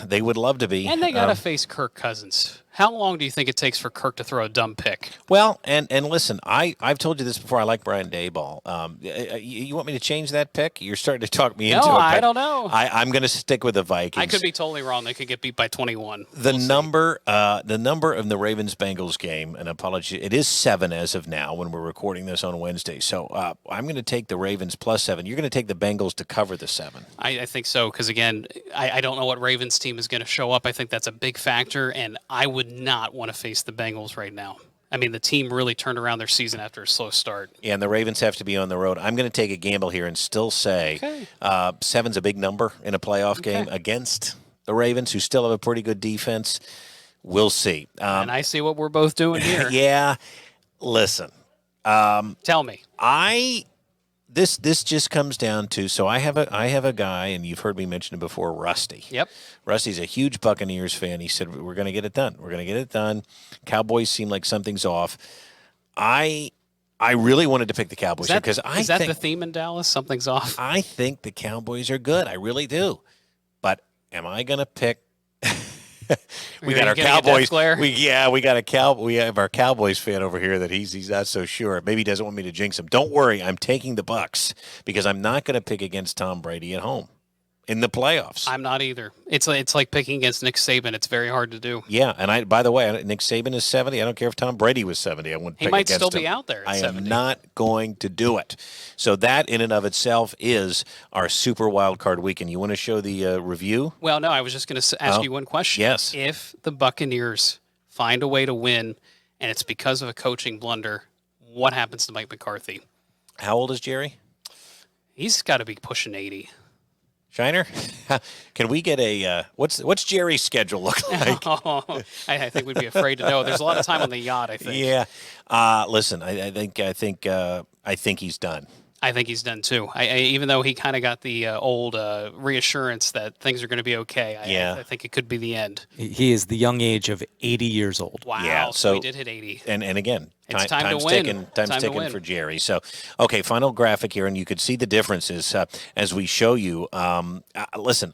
they would love to be. And they got to face Kirk Cousins. How long do you think it takes for Kirk to throw a dumb pick? Well, and listen, I've told you this before. I like Brian Daboll. You want me to change that pick? You're starting to talk me into it. No, I don't know. I'm going to stick with the Vikings. I could be totally wrong. They could get beat by 21. The number of the Ravens-Bengals game, and apology, it is 7 as of now when we're recording this on Wednesday. So I'm going to take the Ravens plus 7. You're going to take the Bengals to cover the 7. I think so because, again, I don't know what Ravens team is going to show up. I think that's a big factor, and I would not want to face the Bengals right now. I mean, the team really turned around their season after a slow start. Yeah, and the Ravens have to be on the road. I'm going to take a gamble here and still say 7's a big number in a playoff game against the Ravens, who still have a pretty good defense. We'll see. And I see what we're both doing here. Yeah. Listen. Tell me. This just comes down to, so I have a guy, and you've heard me mention it before, Rusty. Yep. Rusty's a huge Buccaneers fan. He said, we're going to get it done. We're going to get it done. Cowboys seem like something's off. I really wanted to pick the Cowboys here because is that the theme in Dallas? Something's off. I think the Cowboys are good. I really do. But am I going to pick? We got our Cowboys. We have our Cowboys fan over here that he's not so sure. Maybe he doesn't want me to jinx him. Don't worry, I'm taking the Bucs because I'm not going to pick against Tom Brady at home in the playoffs. I'm not either. It's like picking against Nick Saban. It's very hard to do. Yeah, and by the way, Nick Saban is 70. I don't care if Tom Brady was 70. I wouldn't pick against him. He might still be out there at 70. I am not going to do it. So that in and of itself is our super wild card weekend. You want to show the review? Well, no, I was just going to ask you one question. Yes. If the Buccaneers find a way to win and it's because of a coaching blunder, what happens to Mike McCarthy? How old is Jerry? He's got to be pushing 80. Shiner, can we get a what's Jerry's schedule look like? I think we'd be afraid to know. There's a lot of time on the yacht, I think. Yeah. Listen, I think he's done. I think he's done too. Even though he kind of got the old reassurance that things are going to be okay. I think it could be the end. He is the young age of 80 years old. Wow. Yeah, so he did hit 80. And again, it's time time's to win. Time's ticking for Jerry. So, okay, final graphic here, and you could see the differences as we show you. Listen,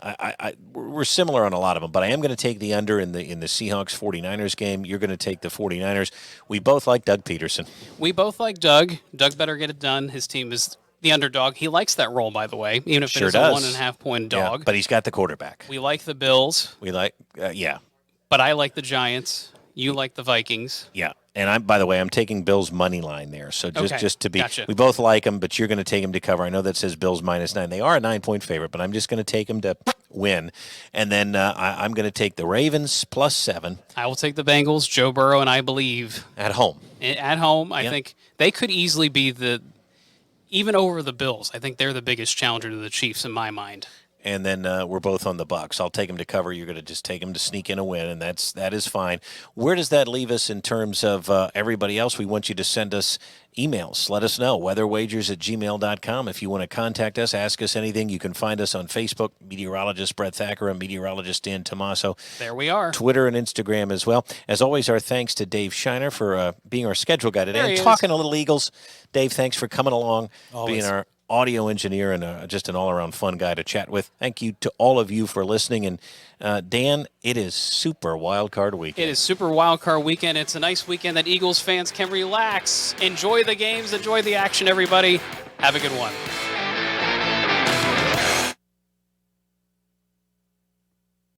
we're similar on a lot of them, but I am going to take the under in the Seahawks 49ers game. You're going to take the 49ers. We both like Doug Peterson. We both like Doug. Doug better get it done. His team is the underdog. He likes that role, by the way, even if Sure it is does. a 1.5-point Yeah, dog. but he's got the quarterback. We like the Bills, We like, yeah. but I like the Giants. You like the Vikings. Yeah, and by the way, I'm taking Bills money line there. So Okay, just to be, gotcha. we both like them, but you're going to take them to cover. I know that says Bills -9. They are a 9-point favorite, but I'm just going to take them to win. And then I'm going to take the Ravens +7 I will take the Bengals, Joe Burrow, and I believe at home. at home. I Yep. think they could easily be even over the Bills. I think they're the biggest challenger to the Chiefs in my mind. And then we're both on the Bucks. I'll take them to cover. You're going to just take them to sneak in a win, and that is fine. Where does that leave us in terms of everybody else? We want you to send us emails. Let us know. weatherwagers@gmail.com. If you want to contact us, ask us anything, you can find us on Facebook, meteorologist Brett Thacker and meteorologist Dan Tomaso. There we are. Twitter and Instagram as well. As always, our thanks to Dave Shiner for being our schedule guy today There and he is. talking a little Eagles. Dave, thanks for coming along, Always. being our audio engineer and just an all-around fun guy to chat with. Thank you to all of you for listening. And Dan, it is Super Wild Card Weekend. It is Super Wild Card Weekend. It's a nice weekend that Eagles fans can relax, enjoy the games, enjoy the action, everybody. Have a good one.